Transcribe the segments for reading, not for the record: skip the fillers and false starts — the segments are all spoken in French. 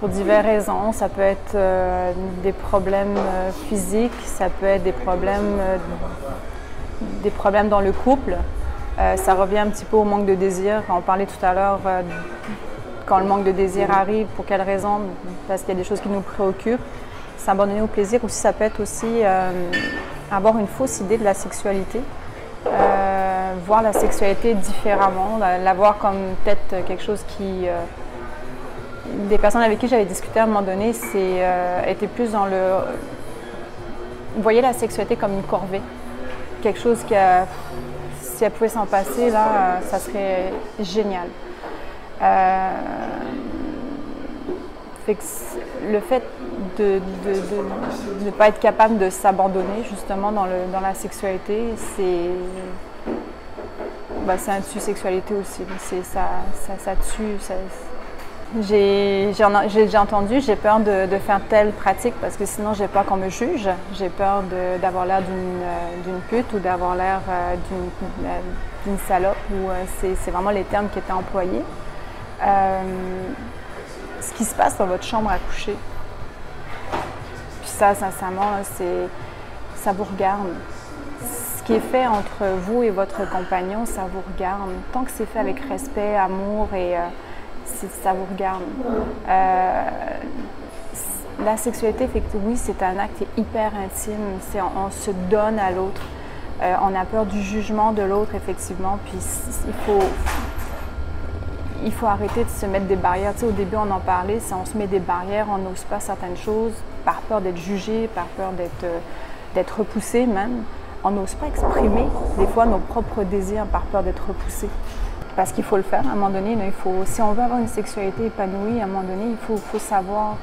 pour diverses raisons. Ça peut être des problèmes physiques, ça peut être des problèmes dans le couple. Ça revient un petit peu au manque de désir. On parlait tout à l'heure, quand le manque de désir arrive, pour quelles raisons? Parce qu'il y a des choses qui nous préoccupent. S'abandonner au plaisir aussi, ça peut être aussi avoir une fausse idée de la sexualité. Voir la sexualité différemment, la voir comme peut-être quelque chose qui... des personnes avec qui j'avais discuté à un moment donné, étaient plus dans le... voyaient la sexualité comme une corvée. Quelque chose qui a... Si elle pouvait s'en passer, là, ça serait génial. Fait que le fait de ne pas être capable de s'abandonner justement dans la sexualité, c'est un tue-sexualité aussi. Ça tue. J'ai déjà entendu, j'ai peur de faire telle pratique parce que sinon j'ai peur qu'on me juge. J'ai peur d'avoir l'air d'une pute ou d'avoir l'air d'une salope. C'est vraiment les termes qui étaient employés. Ce qui se passe dans votre chambre à coucher, puis ça, sincèrement, ça vous regarde. Ce qui est fait entre vous et votre compagnon, ça vous regarde. Tant que c'est fait avec respect, amour et ça vous regarde. La sexualité, oui, c'est un acte hyper intime. On se donne à l'autre. On a peur du jugement de l'autre, effectivement. Puis il faut arrêter de se mettre des barrières. Tu sais, au début, on en parlait, on se met des barrières, on n'ose pas certaines choses par peur d'être jugé, par peur d'être repoussé même. On n'ose pas exprimer des fois nos propres désirs par peur d'être repoussé. Parce qu'il faut le faire à un moment donné. Là, si on veut avoir une sexualité épanouie, à un moment donné, il faut savoir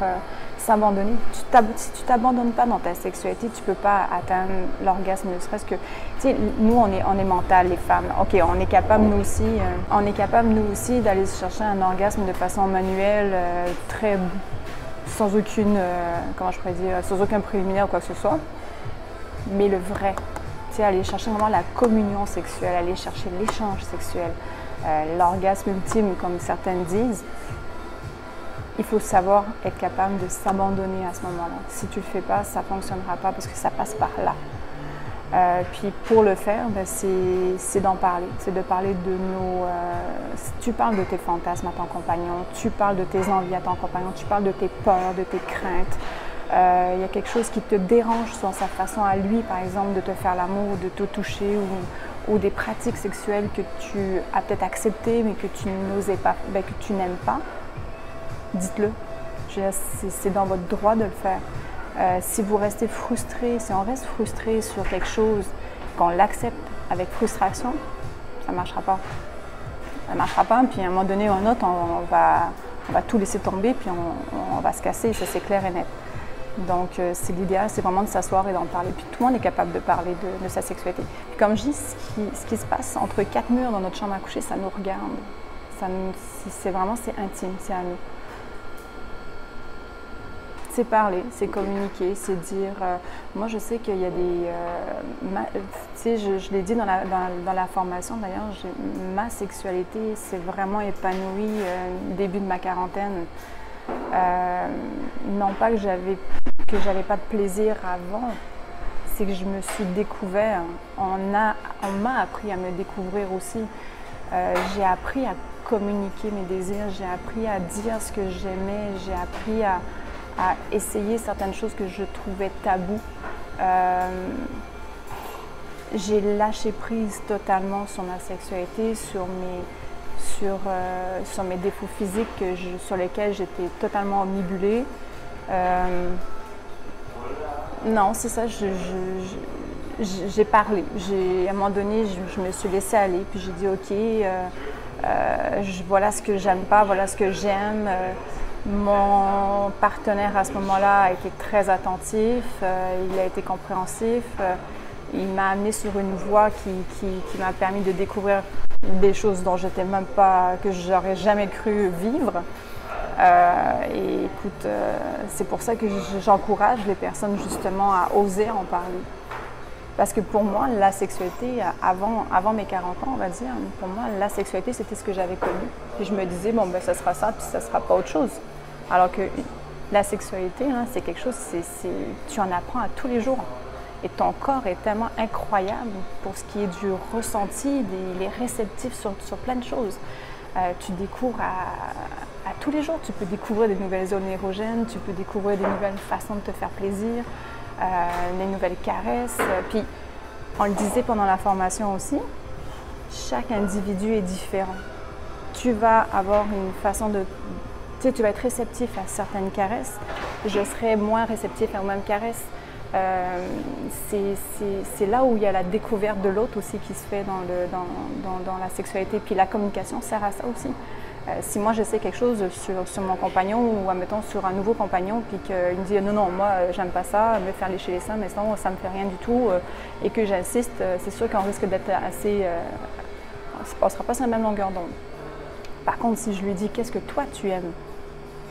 s'abandonner. Si tu ne t'abandonnes pas dans ta sexualité, tu ne peux pas atteindre l'orgasme, ne serait-ce que... Tu sais, nous, on est mental, les femmes. OK, on est capable, nous aussi, d'aller chercher un orgasme de façon manuelle, sans aucune... comment je pourrais dire? Sans aucun préliminaire ou quoi que ce soit. Mais le vrai, tu sais, aller chercher vraiment la communion sexuelle, aller chercher l'échange sexuel, l'orgasme ultime, comme certaines disent, il faut savoir être capable de s'abandonner à ce moment-là. Si tu ne le fais pas, ça ne fonctionnera pas parce que ça passe par là. Puis pour le faire, c'est d'en parler. C'est de parler de nos... tu parles de tes fantasmes à ton compagnon, tu parles de tes envies à ton compagnon, tu parles de tes peurs, de tes craintes. Il y a quelque chose qui te dérange sur sa façon à lui, par exemple, de te faire l'amour, de te toucher ou des pratiques sexuelles que tu as peut-être acceptées mais que tu n'osais pas, que tu n'aimes pas. Dites-le. C'est dans votre droit de le faire. Si vous restez frustré, si on reste frustré sur quelque chose, qu'on l'accepte avec frustration, ça ne marchera pas. Ça ne marchera pas, puis à un moment donné ou à un autre, on va tout laisser tomber, puis on va se casser, ça c'est clair et net. Donc, l'idéal, c'est vraiment de s'asseoir et d'en parler. Puis tout le monde est capable de parler de sa sexualité. Puis comme je dis, ce qui se passe entre quatre murs dans notre chambre à coucher, ça nous regarde. C'est intime, c'est à nous. C'est parler, c'est communiquer, c'est dire... moi, je sais qu'il y a des... tu sais, je l'ai dit dans la formation, d'ailleurs, ma sexualité s'est vraiment épanouie début de ma quarantaine. Non pas que j'avais pas de plaisir avant, c'est que je me suis découvert. On m'a appris à me découvrir aussi. J'ai appris à communiquer mes désirs, j'ai appris à dire ce que j'aimais, j'ai appris à essayer certaines choses que je trouvais tabous. J'ai lâché prise totalement sur ma sexualité, sur mes défauts physiques sur lesquels j'étais totalement omnibulée. Non, c'est ça, j'ai parlé. À un moment donné, je me suis laissée aller, puis j'ai dit OK, voilà ce que j'aime pas, voilà ce que j'aime. Mon partenaire à ce moment-là a été très attentif, il a été compréhensif, il m'a amenée sur une voie qui m'a permis de découvrir des choses dont j'étais même pas, que j'aurais jamais cru vivre. Et écoute, c'est pour ça que j'encourage les personnes justement à oser en parler. Parce que pour moi, la sexualité, avant mes 40 ans, on va dire, pour moi, la sexualité, c'était ce que j'avais connu. Puis je me disais, bon, ben ça sera ça, puis ça sera pas autre chose. Alors que la sexualité, hein, c'est quelque chose, tu en apprends à tous les jours. Et ton corps est tellement incroyable pour ce qui est du ressenti, il est réceptif sur plein de choses. Tu découvres à tous les jours, tu peux découvrir des nouvelles zones érogènes, tu peux découvrir des nouvelles façons de te faire plaisir, des nouvelles caresses. Puis, on le disait pendant la formation aussi, chaque individu est différent. Tu vas avoir une façon de... Tu sais, tu vas être réceptif à certaines caresses. Je serai moins réceptif aux mêmes caresses. C'est là où il y a la découverte de l'autre aussi qui se fait dans la sexualité. Puis la communication sert à ça aussi. Si moi je sais quelque chose sur mon compagnon ou admettons sur un nouveau compagnon puis qu'il me dit non, moi j'aime pas ça, me faire lécher les seins, mais sinon ça me fait rien du tout et que j'insiste, c'est sûr qu'on risque d'être assez... ça ne passera pas sur la même longueur d'onde. Par contre, si je lui dis qu'est-ce que toi tu aimes,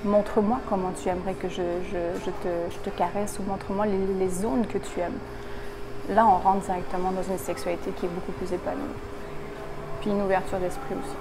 montre-moi comment tu aimerais que je te caresse ou montre-moi les zones que tu aimes. Là, on rentre directement dans une sexualité qui est beaucoup plus épanouie. Puis une ouverture d'esprit aussi.